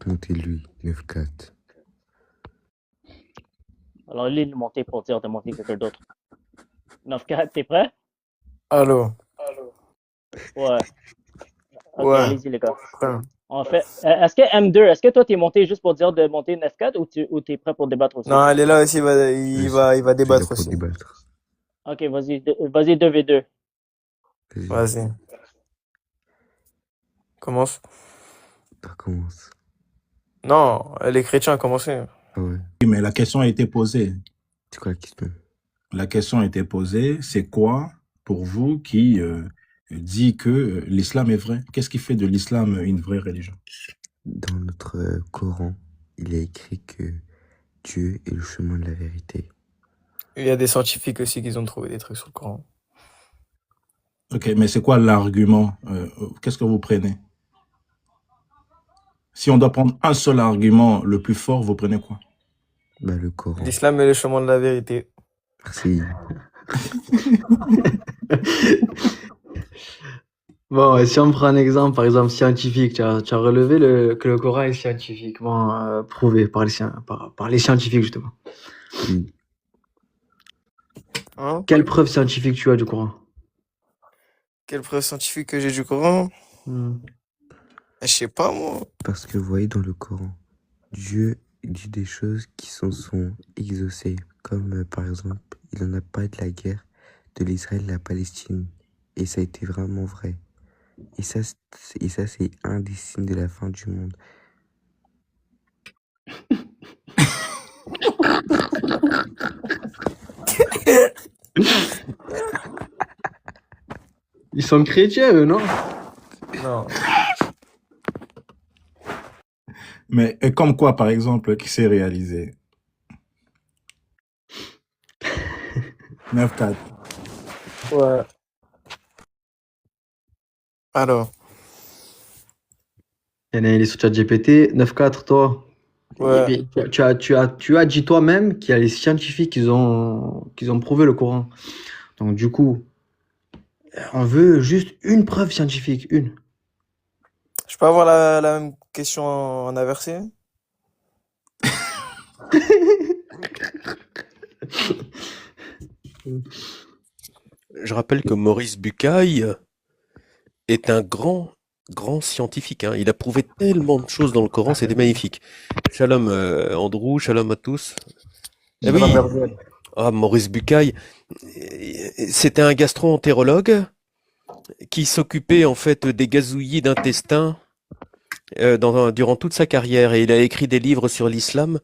monter lui, 9-4. Alors, il est monté pour dire de monter quelqu'un d'autre. 9-4, t'es prêt? Allô? Ouais. Ok, Ouais. allez-y, les gars. Ouais. En fait, est-ce que M2, est-ce que toi, t'es monté juste pour dire de monter 9-4 ou t'es prêt pour débattre aussi? Non, elle est là aussi, il va Je suis là débattre pour aussi. débattre. Ok, vas-y 2v2. Vas-y, Vas-y. Commence. ça commence. Non, les chrétiens, commencez. Ah ouais, Oui, mais la question a été posée. c'est quoi la question? La question a été posée, c'est quoi pour vous qui dit que l'islam est vrai? Qu'est-ce qui fait de l'islam une vraie religion? Dans notre Coran, il est écrit que Dieu est le chemin de la vérité. Il y a des scientifiques aussi qui ont trouvé des trucs sur le Coran. Ok, mais c'est quoi l'argument? Qu'est-ce que vous prenez? Si on doit prendre un seul argument le plus fort, vous prenez quoi? Bah, le Coran. L'islam est le chemin de la vérité. Merci. Bon, si on prend un exemple, par exemple scientifique, tu as relevé que le Coran est scientifiquement prouvé par les scientifiques, justement. Oui. Hein? Quelle preuve scientifique tu as du Coran? Quelle preuve scientifique que j'ai du Coran? Je sais pas, moi. Parce que vous voyez dans le Coran, Dieu dit des choses qui sont exaucées. Comme par exemple, il n'en a pas de la guerre de l'Israël et de la Palestine. Et ça a été vraiment vrai. Et ça, c'est un des signes de la fin du monde. Ils sont chrétiens, eux, non? Non. Mais comme quoi, par exemple, qui s'est réalisé? 9-4. Ouais. Alors. Il y en a, il est sur ChatGPT. 9-4, toi. Ouais. Et puis, tu as dit toi-même qu'il y a les scientifiques qui ont prouvé le Coran. Donc, du coup, on veut juste une preuve scientifique, une. Je peux avoir la même question en inversé? Je rappelle que Maurice Bucaille est un grand scientifique. Hein. Il a prouvé tellement de choses dans le Coran, c'était magnifique. Shalom Andrew, shalom à tous. Ah oui, Maurice Bucaille, c'était un gastro-entérologue qui s'occupait en fait des gazouillis d'intestin durant toute sa carrière, et il a écrit des livres sur l'islam.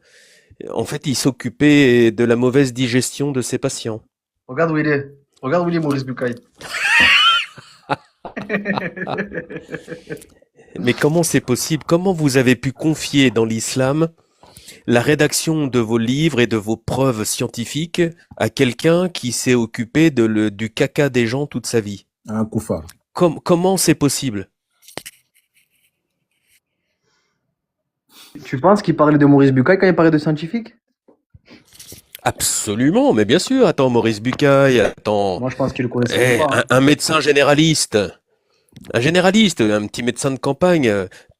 En fait, il s'occupait de la mauvaise digestion de ses patients. Regarde où il est. Regarde où il est, Maurice Bucaille. Mais comment c'est possible? Comment vous avez pu confier dans l'islam la rédaction de vos livres et de vos preuves scientifiques à quelqu'un qui s'est occupé du caca des gens toute sa vie? Un koufar. Comment c'est possible? Tu penses qu'il parlait de Maurice Bucaille quand il parlait de scientifique? Absolument, mais bien sûr. Attends, Maurice Bucaille, attends. Moi, je pense qu'il le connaissait pas. Un médecin généraliste. Un généraliste, un petit médecin de campagne,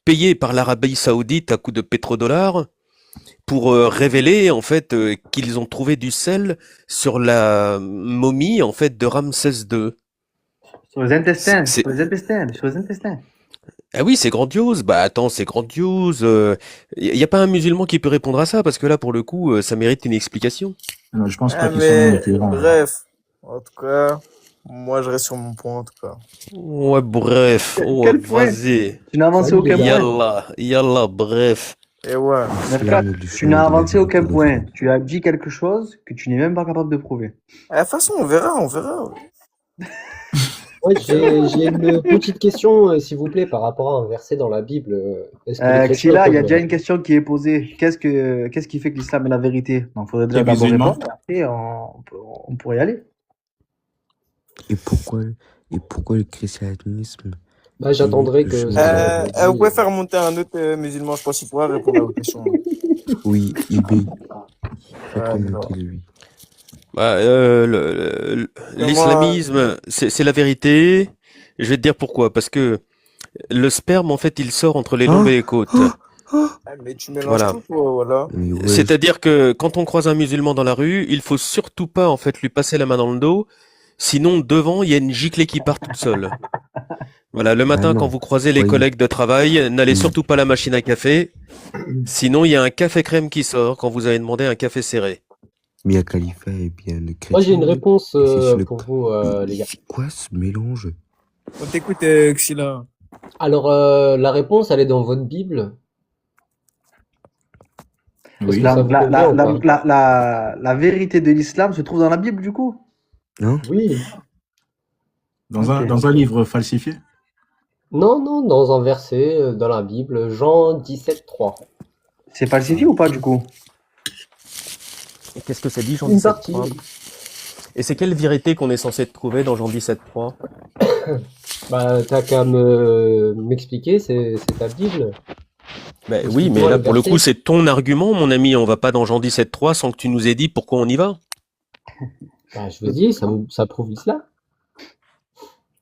payé par l'Arabie Saoudite à coups de pétrodollars pour révéler en fait qu'ils ont trouvé du sel sur la momie en fait de Ramsès II. Sur les intestins, C'est- sur les intestins, sur les intestins. Ah oui, c'est grandiose. Bah attends, c'est grandiose. Y a pas un musulman qui peut répondre à ça parce que là, pour le coup, ça mérite une explication. Non, je pense pas Ah, qu'ils sont mais au courant. bref, en tout cas, moi je reste sur mon point en tout cas. Ouais, bref. Ouais, Quel point? vas-y. Tu n'as avancé aucun point. Yallah, bref. Et ouais. Tu n'as avancé aucun point. Tu as dit quelque chose que tu n'es même pas capable de prouver. De toute façon, on verra, on verra. Ouais, j'ai une petite question, s'il vous plaît, par rapport à un verset dans la Bible. Est-ce que les chrétiens Xila, il y a peuvent- déjà une question qui est posée. Qu'est-ce qui fait que l'islam est la vérité? Donc, il faudrait déjà Les d'abord musulmans. répondre. Et après, on pourrait y aller. Et pourquoi le christianisme? Bah, j'attendrai que... Vous pouvez faire monter un autre musulman, je pense qu'il pourra répondre à vos questions. Oui, eBay. Faut Ouais, remonter lui. Bah, l'islamisme, c'est la vérité. Je vais te dire pourquoi. Parce que le sperme, en fait, il sort entre les lombes et les côtes. Ah, mais tu mélanges Voilà. tout, toi, voilà. Mais ouais, C'est-à-dire que quand on croise un musulman dans la rue, il faut surtout pas en fait lui passer la main dans le dos, sinon devant il y a une giclée qui part toute seule. Voilà, le bah matin quand non. vous croisez les Croyez. collègues de travail, n'allez Mm. surtout pas à la machine à café, sinon il y a un café crème qui sort quand vous avez demandé un café serré. Mia Khalifa est bien le Moi, j'ai chrétien, une lui. réponse Et c'est une... pour vous, les gars. C'est quoi ce mélange? On t'écoute, Xila. Alors, la réponse, elle est dans votre Bible. Est-ce Oui. que ça vous convient ou pas? La vérité de l'islam se trouve dans la Bible, du coup? Hein? Oui. Dans Ok. un livre falsifié? Non, non, dans un verset dans la Bible, Jean 17,3. C'est falsifié ou pas, du coup? Et qu'est-ce que ça dit Jean Une 17.3? Et c'est quelle vérité qu'on est censé trouver dans Jean 17.3? Bah, t'as qu'à m'expliquer, c'est ta Bible. Ben Parce oui, que mais toi, là le pour le verset- coup c'est ton argument mon ami, on va pas dans Jean 17.3 sans que tu nous aies dit pourquoi on y va. Bah, je vous dis, ça prouve l'islam.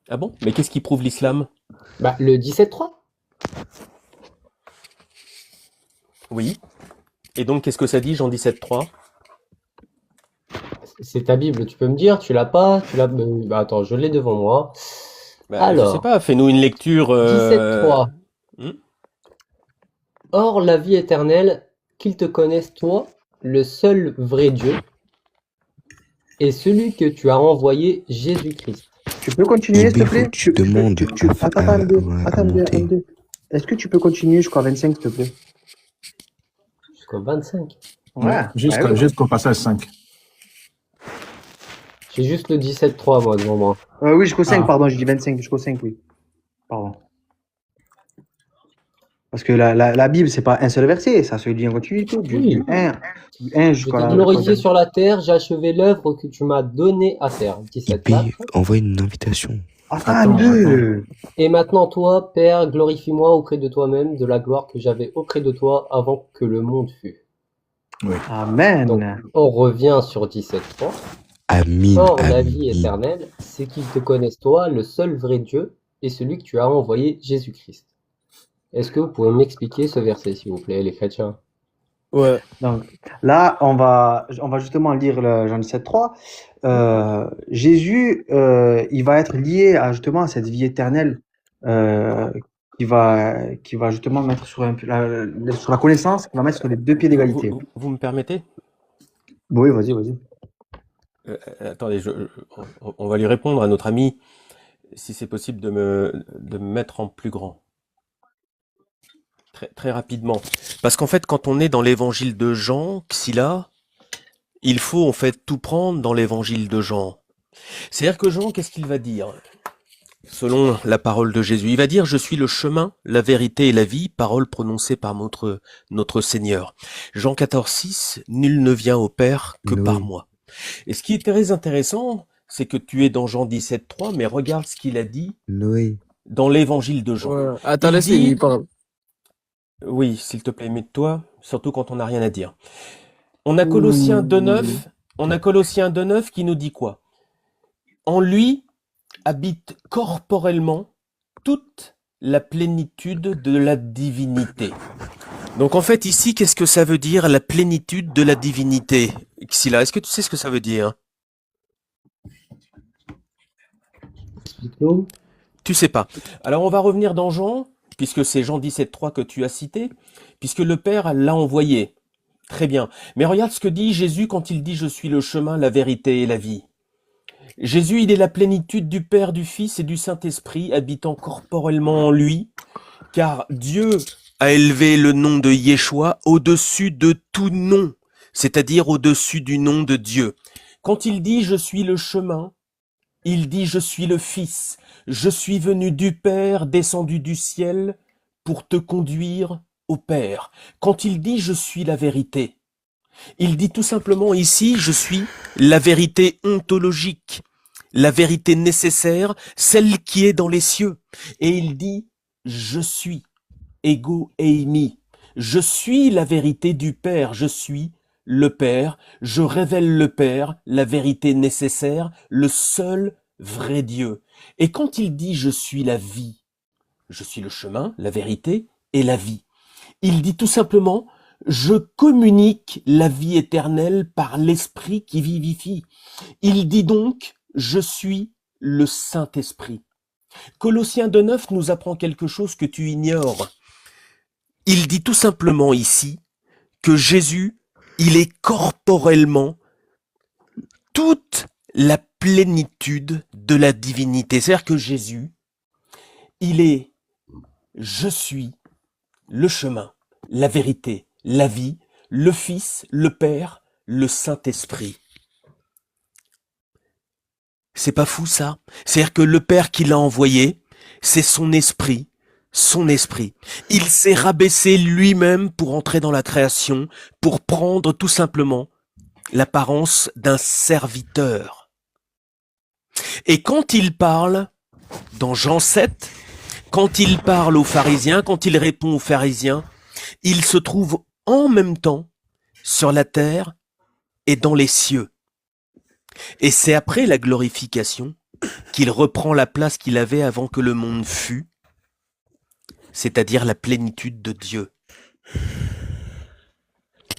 Ah bon? Mais qu'est-ce qui prouve l'islam? Bah, le 17,3. Oui. Et donc qu'est-ce que ça dit Jean 17.3? C'est ta Bible, tu peux me dire, tu l'as pas, bah, attends, je l'ai devant moi. Ben, Alors. je sais pas, fais-nous une lecture. 17,3. Hmm. Or, la vie éternelle, qu'ils te connaissent, toi, le seul vrai Dieu, et celui que tu as envoyé, Jésus-Christ. Tu peux continuer, s'il te plaît? tu demandes Attends, MD. Est-ce que tu peux continuer jusqu'à 25, s'il te plaît? Jusqu'au 25. Ouais. Jusqu'au passage 5. J'ai juste le 17,3, moi, devant moi. Oui, jusqu'au 5, Ah. pardon, j'ai dit 25, jusqu'au 5, oui. Pardon. Parce que la Bible, c'est pas un seul verset, ça se lit en continuité, du 1 Je jusqu'à t'ai la... glorifié sur la terre, j'ai achevé l'œuvre que tu m'as donnée à faire. IP, 17,4. envoie une invitation. Attends, deux. Et maintenant, toi, Père, glorifie-moi auprès de toi-même de la gloire que j'avais auprès de toi avant que le monde fût. Amen. Donc, on revient sur 17,3. Amine, Or, la vie amine. éternelle, c'est qu'ils te connaissent toi, le seul vrai Dieu, et celui que tu as envoyé, Jésus-Christ. Est-ce que vous pouvez m'expliquer ce verset, s'il vous plaît, les chrétiens? Ouais. Donc là, on va justement lire le Jean 17,3. Jésus, il va être lié à justement cette vie éternelle qui va justement mettre sur la connaissance, qui va mettre sur les deux pieds d'égalité. Vous me permettez? Oui, vas-y. Attendez, on va lui répondre à notre ami, si c'est possible de me mettre en plus grand. Très, très rapidement. Parce qu'en fait, quand on est dans l'évangile de Jean, Xila, il faut en fait tout prendre dans l'évangile de Jean. C'est-à-dire que Jean, qu'est-ce qu'il va dire? Selon la parole de Jésus, il va dire « Je suis le chemin, la vérité et la vie », parole prononcée par notre Seigneur. Jean 14,6 « Nul ne vient au Père que par moi ». Et ce qui est très intéressant, c'est que tu es dans Jean 17,3, mais regarde ce qu'il a dit Noé. dans l'évangile de Jean. Ouais. Attends, Il laisse-le, dit- il parle. Oui, s'il te plaît, mute-toi, surtout quand on n'a rien à dire. On a Colossiens 2,9 qui nous dit quoi? En lui habite corporellement toute la plénitude de la divinité. Donc en fait ici, qu'est-ce que ça veut dire la plénitude de la divinité? Xila, est-ce que tu sais ce que ça veut dire? Explique-nous. Tu sais pas. Alors on va revenir dans Jean, puisque c'est Jean 17,3 que tu as cité, puisque le Père l'a envoyé. Très bien. Mais regarde ce que dit Jésus quand il dit « Je suis le chemin, la vérité et la vie ». Jésus, il est la plénitude du Père, du Fils et du Saint-Esprit, habitant corporellement en lui, car Dieu a élevé le nom de Yeshua au-dessus de tout nom, c'est-à-dire au-dessus du nom de Dieu. Quand il dit « Je suis le chemin », il dit « Je suis le Fils ». Je suis venu du Père, descendu du ciel, pour te conduire au Père. Quand il dit « Je suis la vérité », il dit tout simplement ici « Je suis la vérité ontologique, la vérité nécessaire, celle qui est dans les cieux ». Et il dit « Je suis, ego eimi ». Je suis la vérité du Père, je suis le Père, je révèle le Père, la vérité nécessaire, le seul vrai Dieu. Et quand il dit « Je suis la vie », je suis le chemin, la vérité et la vie. Il dit tout simplement, je communique la vie éternelle par l'Esprit qui vivifie. Il dit donc, je suis le Saint-Esprit. Colossiens 2,9 nous apprend quelque chose que tu ignores. Il dit tout simplement ici que Jésus, il est corporellement toute la plénitude de la divinité. C'est-à-dire que Jésus, il est, je suis le chemin, la vérité, la vie, le Fils, le Père, le Saint-Esprit. C'est pas fou ça? C'est-à-dire que le Père qui l'a envoyé, c'est son esprit. Son esprit. Il s'est rabaissé lui-même pour entrer dans la création, pour prendre tout simplement l'apparence d'un serviteur. Et quand il parle, dans Jean 7, quand il parle aux pharisiens, quand il répond aux pharisiens, il se trouve en même temps sur la terre et dans les cieux. Et c'est après la glorification qu'il reprend la place qu'il avait avant que le monde fût, c'est-à-dire la plénitude de Dieu.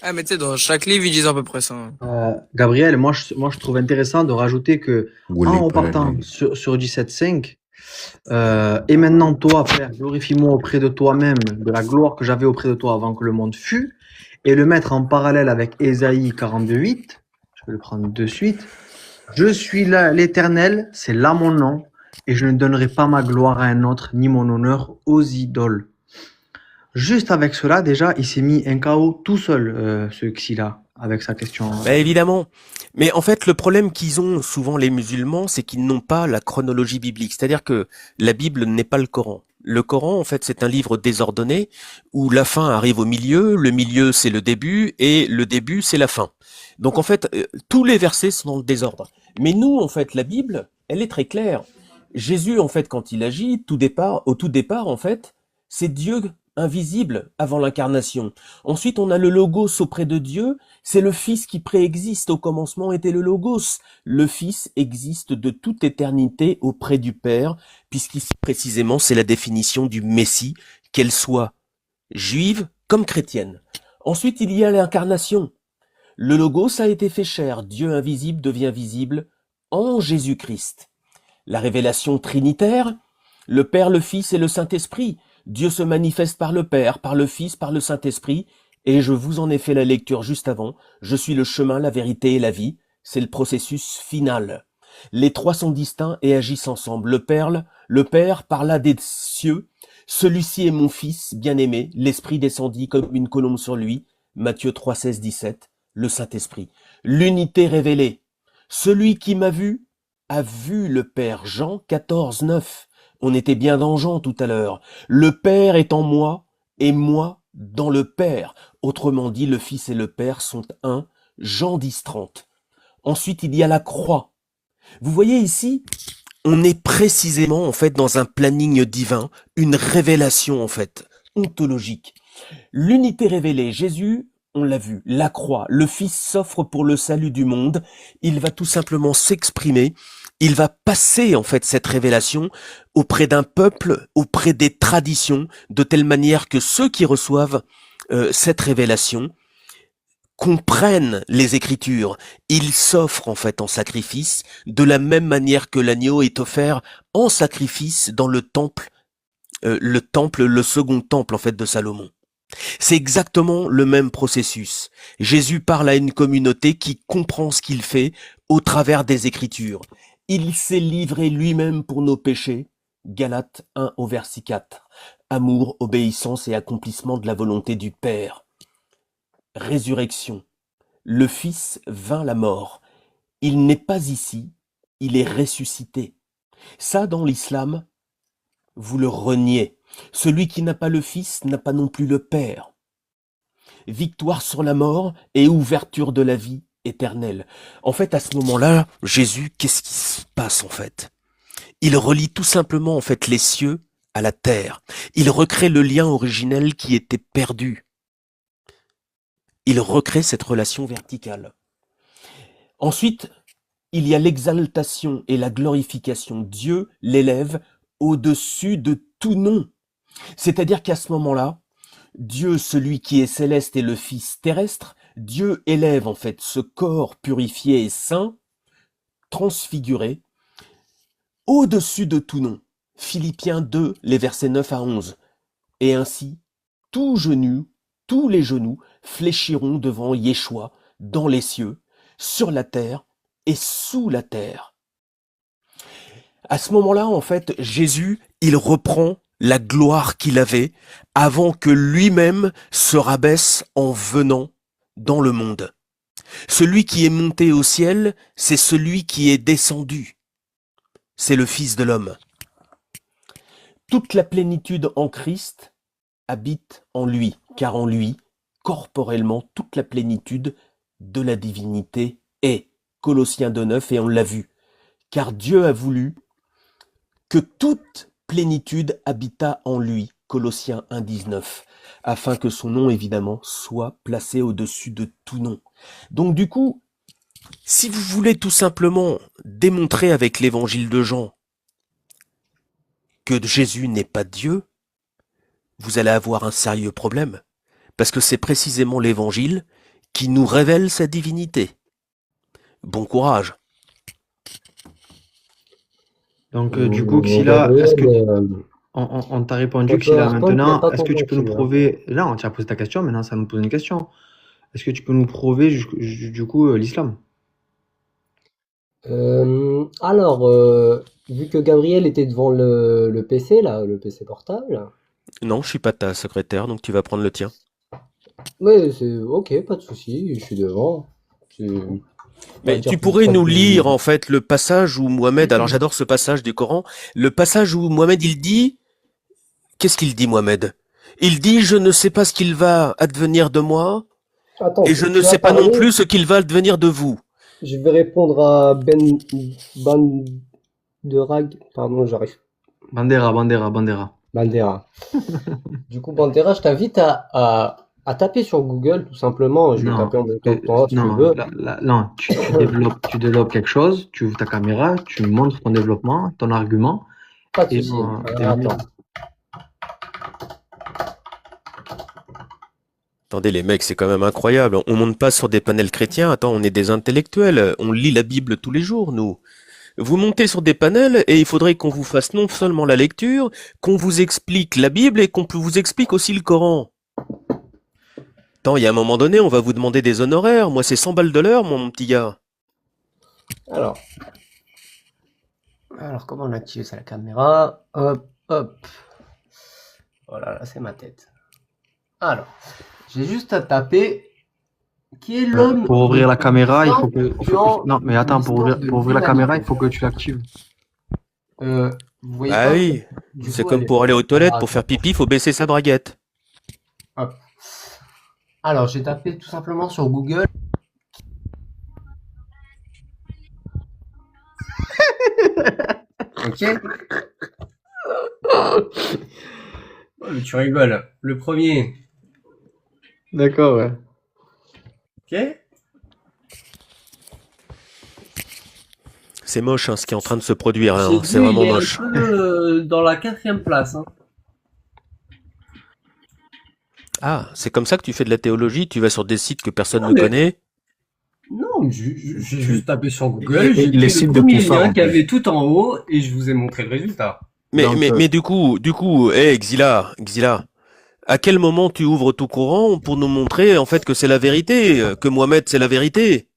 Ah, mais tu sais, dans chaque livre, ils disent à peu près ça. Gabriel, moi je trouve intéressant de rajouter que Ou en les repartant parallèles. sur 17.5, et maintenant toi, Père, glorifie-moi auprès de toi-même de la gloire que j'avais auprès de toi avant que le monde fût, et le mettre en parallèle avec Ésaïe 42.8, je vais le prendre de suite. Je suis là, l'Éternel, c'est là mon nom, et je ne donnerai pas ma gloire à un autre, ni mon honneur aux idoles. Juste avec cela, déjà, il s'est mis un KO tout seul, ce Xila, avec sa question. Bah, évidemment. Mais en fait, le problème qu'ils ont souvent les musulmans, c'est qu'ils n'ont pas la chronologie biblique. C'est-à-dire que la Bible n'est pas le Coran. Le Coran, en fait, c'est un livre désordonné où la fin arrive au milieu, le milieu c'est le début et le début c'est la fin. Donc en fait, tous les versets sont dans le désordre. Mais nous, en fait, la Bible, elle est très claire. Jésus, en fait, quand il agit, au tout départ, en fait, c'est Dieu invisible avant l'incarnation. Ensuite, on a le Logos auprès de Dieu, c'est le Fils qui préexiste. Au commencement était le Logos. Le Fils existe de toute éternité auprès du Père, puisqu'ici, précisément, c'est la définition du Messie, qu'elle soit juive comme chrétienne. Ensuite, il y a l'incarnation. Le Logos a été fait chair, Dieu invisible devient visible en Jésus-Christ. La révélation trinitaire, le Père, le Fils et le Saint-Esprit. Dieu se manifeste par le Père, par le Fils, par le Saint-Esprit, et je vous en ai fait la lecture juste avant. Je suis le chemin, la vérité et la vie. C'est le processus final. Les trois sont distincts et agissent ensemble. Le Père parla des cieux. Celui-ci est mon Fils bien-aimé. L'Esprit descendit comme une colombe sur lui. Matthieu 3, 16, 17. Le Saint-Esprit. L'unité révélée. Celui qui m'a vu a vu le Père. Jean 14, 9. On était bien dans Jean tout à l'heure. Le Père est en moi et moi dans le Père. Autrement dit, le Fils et le Père sont un. Jean 10, 30. Ensuite, il y a la croix. Vous voyez ici, on est précisément en fait dans un planning divin, une révélation en fait, ontologique. L'unité révélée, Jésus, on l'a vu, la croix, le Fils s'offre pour le salut du monde, il va tout simplement s'exprimer, il va passer en fait cette révélation auprès d'un peuple, auprès des traditions, de telle manière que ceux qui reçoivent cette révélation comprennent les Écritures. Il s'offre en fait en sacrifice, de la même manière que l'agneau est offert en sacrifice dans le second temple en fait de Salomon. C'est exactement le même processus. Jésus parle à une communauté qui comprend ce qu'il fait au travers des Écritures. Il s'est livré lui-même pour nos péchés. Galates 1 au verset 4. Amour, obéissance et accomplissement de la volonté du Père. Résurrection. Le Fils vainc la mort. Il n'est pas ici, il est ressuscité. Ça, dans l'islam, vous le reniez. Celui qui n'a pas le Fils n'a pas non plus le Père. Victoire sur la mort et ouverture de la vie éternelle. En fait, à ce moment-là, Jésus, qu'est-ce qui se passe en fait? Il relie tout simplement en fait les cieux à la terre. Il recrée le lien originel qui était perdu. Il recrée cette relation verticale. Ensuite, il y a l'exaltation et la glorification. Dieu l'élève au-dessus de tout nom. C'est-à-dire qu'à ce moment-là, Dieu, celui qui est céleste, est le Fils terrestre. Dieu élève en fait ce corps purifié et saint, transfiguré, au-dessus de tout nom. Philippiens 2, les versets 9 à 11. Et ainsi, tous les genoux fléchiront devant Yeshua dans les cieux, sur la terre et sous la terre. À ce moment-là, en fait, Jésus, il reprend la gloire qu'il avait avant que lui-même se rabaisse en venant dans le monde. Celui qui est monté au ciel, c'est celui qui est descendu. C'est le Fils de l'homme. Toute la plénitude en Christ habite en lui, car en lui, corporellement, toute la plénitude de la divinité est. Colossiens 2,9, et on l'a vu. Car Dieu a voulu que toute plénitude habitât en lui, Colossiens 1,19, afin que son nom, évidemment, soit placé au-dessus de tout nom. Donc du coup, si vous voulez tout simplement démontrer avec l'évangile de Jean que Jésus n'est pas Dieu, vous allez avoir un sérieux problème, parce que c'est précisément l'évangile qui nous révèle sa divinité. Bon courage. Donc, du coup, Xila, est-ce que on t'a répondu, Xila, maintenant, est-ce que tu peux nous prouver, là, on t'a posé ta question, maintenant, ça nous pose une question. Est-ce que tu peux nous prouver, du coup, l'islam? Alors, vu que Gabriel était devant le PC, là, le PC portable. Non, je suis pas ta secrétaire, donc tu vas prendre le tien. Ouais, c'est ok, pas de souci, je suis devant. Mais tu pourrais nous lire en fait le passage où Mohamed, alors j'adore ce passage du Coran, le passage où Mohamed il dit, qu'est-ce qu'il dit Mohamed? Il dit, je ne sais pas ce qu'il va advenir de moi, et je ne sais pas non plus ce qu'il va advenir de vous. Je vais répondre à Banderag, pardon, j'arrive. Bandera. Du coup, Bandera, je t'invite à taper sur Google, tout simplement. Je vais taper en même temps que toi, si tu veux. Non, tu développes quelque chose, tu ouvres ta caméra, tu montres ton développement, ton argument. Pas de souci. Attends. Attendez les mecs, c'est quand même incroyable. On monte pas sur des panels chrétiens. Attends, on est des intellectuels. On lit la Bible tous les jours, nous. Vous montez sur des panels et il faudrait qu'on vous fasse non seulement la lecture, qu'on vous explique la Bible et qu'on vous explique aussi le Coran. Attends, il y a un moment donné, on va vous demander des honoraires. Moi, c'est 100 balles de l'heure, mon petit gars. Alors, comment on active ça, la caméra? Hop. Voilà, là, c'est ma tête. Alors, j'ai juste à taper qui est l'homme. Pour ouvrir la caméra, il faut que. Non, mais attends, pour ouvrir la caméra, il faut que tu l'actives. Vous voyez Ah pas, oui, c'est comme pour aller aux toilettes, pour faire pipi, il faut baisser sa braguette. Hop. Alors, j'ai tapé tout simplement sur Google. Ok. Oh, mais tu rigoles. Le premier. D'accord, ouais. Ok. C'est moche ce qui est en train de se produire, hein. C'est vraiment moche. Un peu, dans la 4e place. Hein. Ah, c'est comme ça que tu fais de la théologie? Tu vas sur des sites que personne ne connaît? Non, j'ai juste tapé sur Google, j'ai les pris sites le de premier Poufard, lien en qu'il y fait. avait tout en haut et je vous ai montré le résultat. Mais du coup, Xila, à quel moment tu ouvres tout courant pour nous montrer en fait que c'est la vérité, que Mohamed c'est la vérité?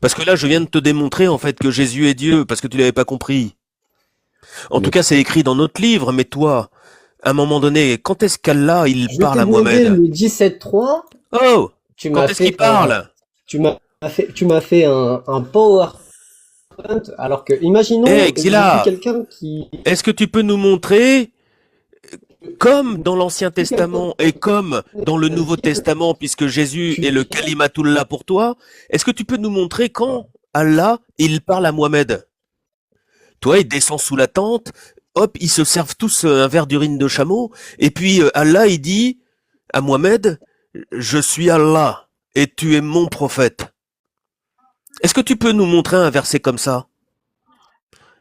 Parce que là, je viens de te démontrer en fait que Jésus est Dieu, parce que tu l'avais pas compris. En tout cas, c'est écrit dans notre livre, mais toi, à un moment donné, quand est-ce qu'Allah il parle à Mohamed? Le 17.3. Oh, quand est-ce qu'il parle? Tu m'as fait un PowerPoint, alors que imaginons Xila, quelqu'un qui. Est-ce que tu peux nous montrer, comme dans l'Ancien Testament et comme dans le Nouveau Testament, puisque Jésus est le Kalimatullah pour toi, est-ce que tu peux nous montrer quand Allah, il parle à Mohamed? Toi, il descend sous la tente, hop, ils se servent tous un verre d'urine de chameau, et puis Allah, il dit à Mohamed, je suis Allah, et tu es mon prophète. Est-ce que tu peux nous montrer un verset comme ça?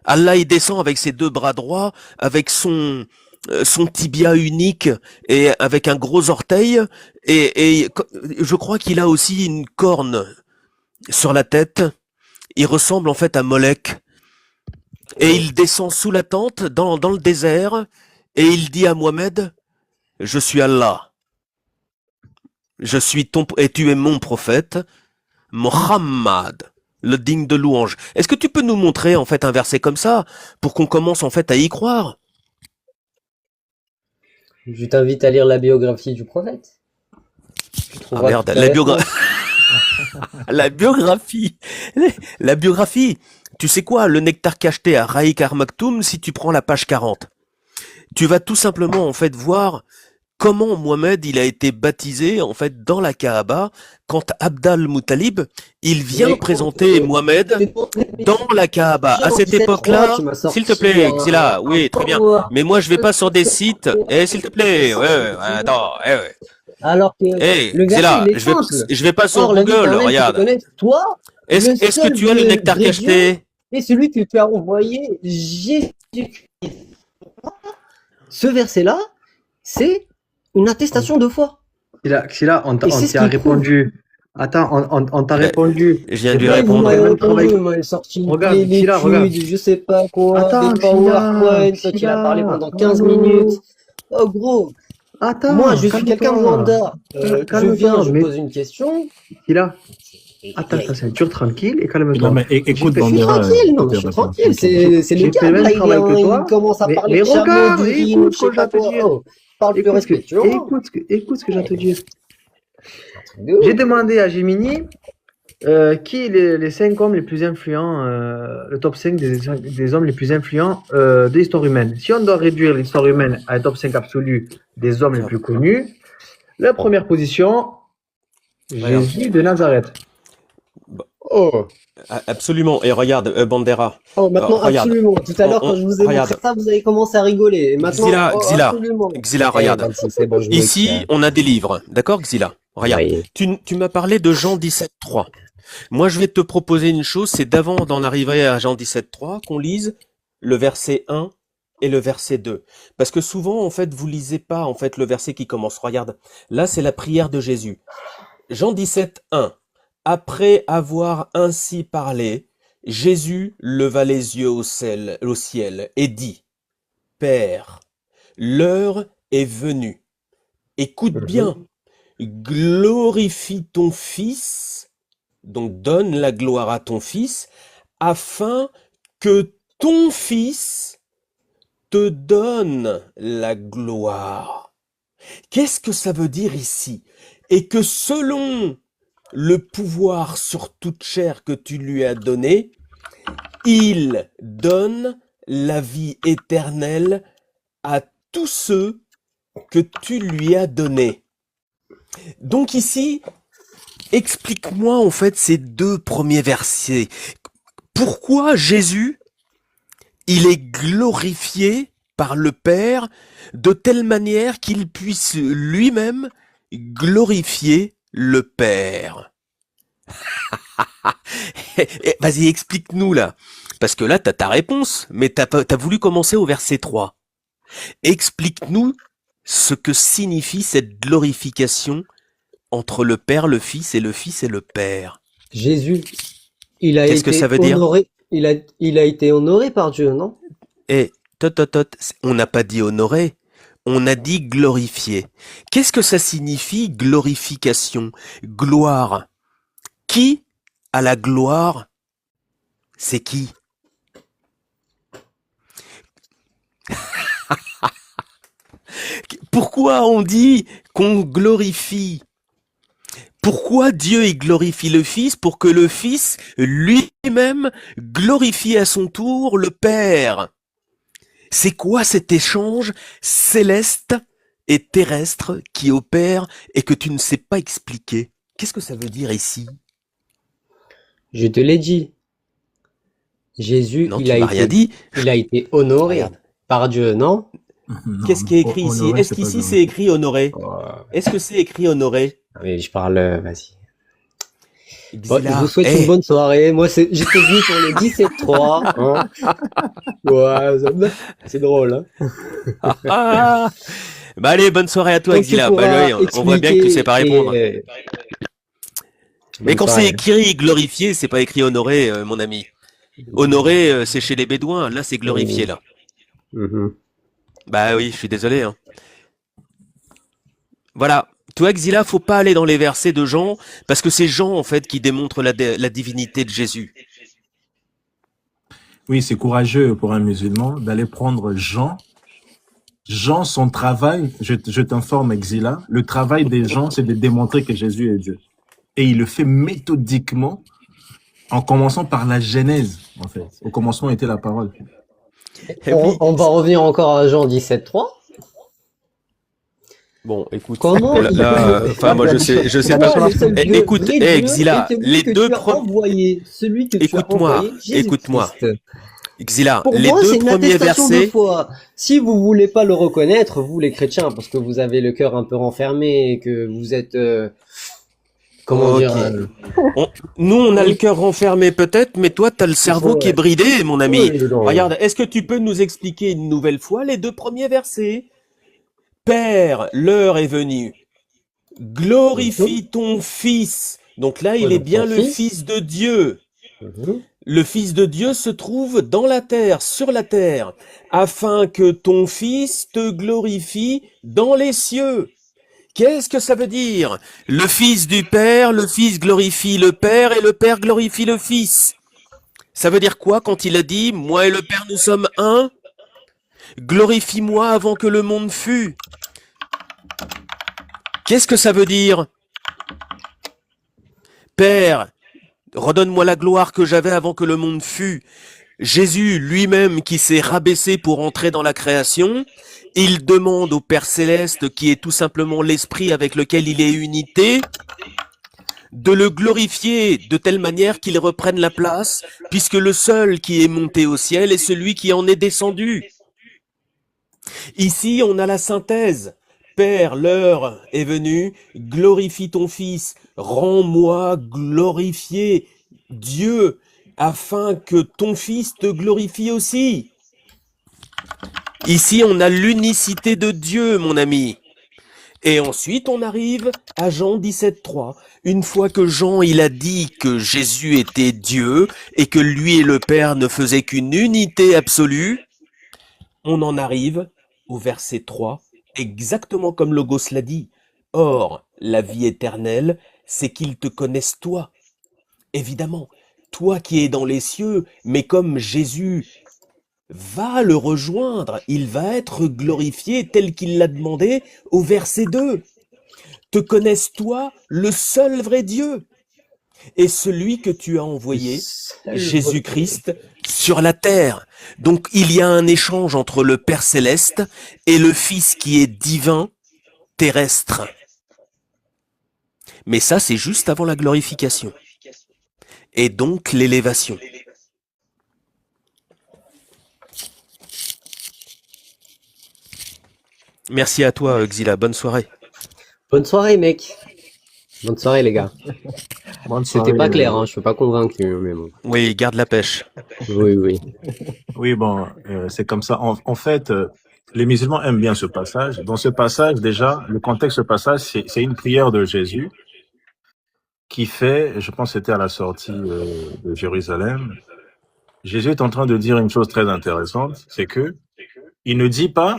Allah, il descend avec ses 2 bras droits, avec son son tibia unique et avec un gros orteil et je crois qu'il a aussi une corne sur la tête. Il ressemble en fait à Molech et il descend sous la tente dans le désert et il dit à Mohamed, je suis Allah, je suis et tu es mon prophète, Mohammed, le digne de louange. Est-ce que tu peux nous montrer en fait un verset comme ça pour qu'on commence en fait à y croire? Je t'invite à lire la biographie du prophète. Tu Ah trouveras merde, toute la réponse. la biographie. La biographie. Tu sais quoi, le nectar cacheté à Raïk Ar-Maktoum, si tu prends la page 40, tu vas tout simplement en fait voir comment Mohamed il a été baptisé en fait dans la Kaaba quand Abd al-Muttalib il vient Mais présenter Mohamed dans la Kaaba. À cette époque-là, s'il te plaît, Xila, oui, très bien. Mais moi je vais pas sur des sites. S'il te plaît, ouais, attends, ouais. Alors que le Xila, verset, il est simple. je vais pas sur Or, la vie Google, éternelle, regarde. tu connais, toi, Est-ce que seul tu as le nectar vrai cacheté? et celui que tu as envoyé, Jésus-Christ. Ce verset-là, c'est une attestation de foi. Xila, on Et c'est ce t'y a qui répondu. Attends, on t'a répondu. Je viens de lui Et Ouais, vous répondre. m'avez même travail. répondu, vous m'avez sorti une Regarde, plénitude, Xila, regarde. je sais pas quoi, Attends, des PowerPoint, Xila, toi tu l'as parlé pendant Xila, 15 oh. minutes. Oh gros, Attends, moi je suis quelqu'un de lambda. Je calme-toi, viens, je mais- pose une question. Xila, attends, ta ceinture tranquille et Non, calme-toi. mais écoute, Je suis Bandera. tranquille, non, je suis Peter, tranquille, tranquille. c'est J'ai le fait cadre le même là, travail que toi, il commence à mais parler de regarde, chameau, d'urine, écoute je ce que sais pas j'ai à te quoi. dire. Oh, parle plus respectueusement. Écoute ce que j'ai à te dire. J'ai demandé à Gemini qui les 5 hommes les plus influents, le top 5 des hommes les plus influents de l'histoire humaine. Si on doit réduire l'histoire humaine à un top 5 absolu des hommes les plus connus, la première position, Regarde. Jésus de Nazareth. Oh, Absolument. Et regarde, Bandera. oh, maintenant regarde. absolument. Tout à l'heure, quand je vous ai Regarde. montré ça, vous avez commencé à rigoler. Et maintenant, Xila, absolument. Xila, regarde. C'est bon, je Ici, on a des livres. D'accord, Xila? Regarde. Oui. Tu m'as parlé de Jean 17.3. Moi, je vais te proposer une chose, c'est d'avant d'en arriver à Jean 17.3, qu'on lise le verset 1 et le verset 2. Parce que souvent, en fait, vous lisez pas, en fait, le verset qui commence. Regarde. Là, c'est la prière de Jésus. Jean 17.1. Après avoir ainsi parlé, Jésus leva les yeux au ciel et dit, Père, l'heure est venue. Écoute bien, glorifie ton Fils, donc donne la gloire à ton Fils, afin que ton Fils te donne la gloire. Qu'est-ce que ça veut dire ici? Et que selon le pouvoir sur toute chair que tu lui as donné, il donne la vie éternelle à tous ceux que tu lui as donnés. Donc ici, explique-moi en fait ces 2 premiers versets. Pourquoi Jésus, il est glorifié par le Père de telle manière qu'il puisse lui-même glorifier le Père? Vas-y, explique-nous là. Parce que là, t'as ta réponse, mais t'as voulu commencer au verset 3. Explique-nous ce que signifie cette glorification entre le Père, le Fils et le Fils et le Père. Jésus, il a Qu'est-ce que été ça veut dire? honoré. Il a été honoré par Dieu, non? Et on n'a pas dit honoré, on a dit glorifié. Qu'est-ce que ça signifie glorification? Gloire. Qui a la gloire? C'est qui? Pourquoi on dit qu'on glorifie? Pourquoi Dieu il glorifie le Fils? Pour que le Fils lui-même glorifie à son tour le Père. C'est quoi cet échange céleste et terrestre qui opère et que tu ne sais pas expliquer? Qu'est-ce que ça veut dire ici? Je te l'ai dit. Jésus, Non, tu m'as rien dit. il a été honoré Regarde. par Dieu, non? Non, Qu'est-ce qui est écrit ici? honoré, Est-ce c'est pas qu'ici honoré. c'est écrit honoré? Est-ce que c'est écrit honoré? Mais je parle, vas-y. Bon, je Xila, vous souhaite une eh, bonne soirée. Moi, j'étais venu pour le 17-3. Hein. Ouais, c'est drôle. Hein. ah. Bah allez, bonne soirée à toi, Donc, tu Xila. Bah pourras oui, on voit bien que tu sais pas expliquer répondre. et Mais bonne quand c'est soirée. écrit glorifié, c'est pas écrit honoré, mon ami. Honoré, c'est chez les Bédouins. Là, c'est glorifié, là. Mhm. Bah oui, je suis désolé. Hein. Voilà. Toi, Xila, faut pas aller dans les versets de Jean, parce que c'est Jean, en fait, qui démontre la divinité de Jésus. Oui, c'est courageux pour un musulman d'aller prendre Jean. Jean, son travail, je t'informe, Exila, le travail des gens, c'est de démontrer que Jésus est Dieu. Et il le fait méthodiquement, en commençant par la Genèse, en fait. Au commencement était la parole. Et oui. On va revenir encore à Jean 17-3. Bon, écoute, Comment là, enfin, moi, je sais pas. Toi, le seul Dieu, Écoute, vrai Dieu, Xila, est celui les que deux tu as premiers. envoyé, celui que tu as envoyé, Écoute-moi. Jésus-Christ. Xila, Pour les moi, deux c'est une premiers attestation de versets. foi. Si vous voulez pas le reconnaître, vous les chrétiens, parce que vous avez le cœur un peu renfermé et que vous êtes, comment Ok. dire, Nous, on a le cœur renfermé peut-être, mais toi, t'as le cerveau qui est bridé, mon ami. Oui, non. Regarde, est-ce que tu peux nous expliquer une nouvelle fois les deux premiers versets? Père, l'heure est venue. Glorifie ton Fils. Donc là, il est donc bien ton le fils. Fils de Dieu. Mhm. Le Fils de Dieu se trouve dans la terre, sur la terre, afin que ton Fils te glorifie dans les cieux. Qu'est-ce que ça veut dire? Le Fils du Père, le Fils glorifie le Père et le Père glorifie le Fils. Ça veut dire quoi quand il a dit « Moi et le Père, nous sommes un » ? Glorifie-moi avant que le monde fût. Qu'est-ce que ça veut dire? Père, redonne-moi la gloire que j'avais avant que le monde fût. Jésus lui-même qui s'est rabaissé pour entrer dans la création, il demande au Père Céleste, qui est tout simplement l'esprit avec lequel il est unité, de le glorifier de telle manière qu'il reprenne la place, puisque le seul qui est monté au ciel est celui qui en est descendu. Ici, on a la synthèse. Père, l'heure est venue, glorifie ton Fils, rends-moi glorifié, Dieu, afin que ton Fils te glorifie aussi. Ici, on a l'unicité de Dieu, mon ami. Et ensuite, on arrive à Jean 17,3. Une fois que Jean, il a dit que Jésus était Dieu et que lui et le Père ne faisaient qu'une unité absolue, on en arrive au verset 3, exactement comme Logos l'a dit. Or, la vie éternelle, c'est qu'ils te connaissent toi. Évidemment, toi qui es dans les cieux, mais comme Jésus va le rejoindre, il va être glorifié tel qu'il l'a demandé au verset 2. Te connaissent toi, le seul vrai Dieu, et celui que tu as envoyé, Jésus-Christ, sur la terre. Donc il y a un échange entre le Père céleste et le Fils qui est divin, terrestre. Mais ça, c'est juste avant la glorification. Et donc l'élévation. Merci à toi, Xila. Bonne soirée. Bonne soirée, mec. Bonne soirée, les gars. C'était pas clair, hein, je suis pas convaincu, mais bon. Oui, garde la pêche. Oui, oui. Oui, bon, c'est comme ça. En fait, les musulmans aiment bien ce passage. Dans ce passage, déjà, le contexte de ce passage, c'est une prière de Jésus qui fait, je pense que c'était à la sortie de Jérusalem. Jésus est en train de dire une chose très intéressante, c'est que il ne dit pas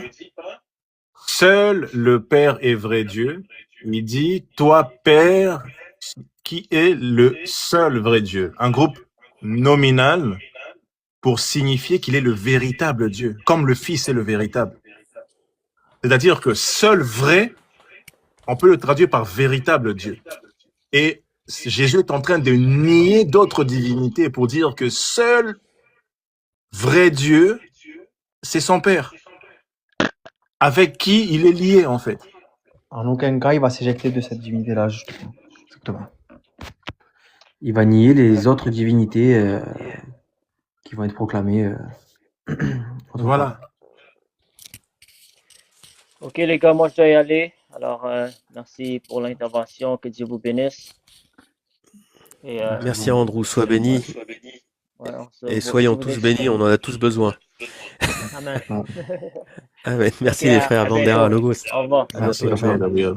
« Seul le Père est vrai Dieu », il dit « Toi, Père, qui est le seul vrai Dieu ». Un groupe nominal pour signifier qu'il est le véritable Dieu, comme le Fils est le véritable. C'est-à-dire que seul vrai, on peut le traduire par véritable Dieu. Et Jésus est en train de nier d'autres divinités pour dire que seul vrai Dieu, c'est son Père, avec qui il est lié en fait. En aucun cas, il va s'éjecter de cette divinité-là, justement. Exactement. Il va nier les autres divinités qui vont être proclamées. Voilà. Ok, les gars, moi je dois y aller. Alors, merci pour l'intervention. Que Dieu vous bénisse. Et Merci Andrew, sois béni. ouais, Et soyons tous bénis, on en a tous besoin. Amen. Amen. Merci Ok, les à frères bientôt. Bandera, Logos. Au revoir. À Merci, bientôt, frère amen. Gabriel.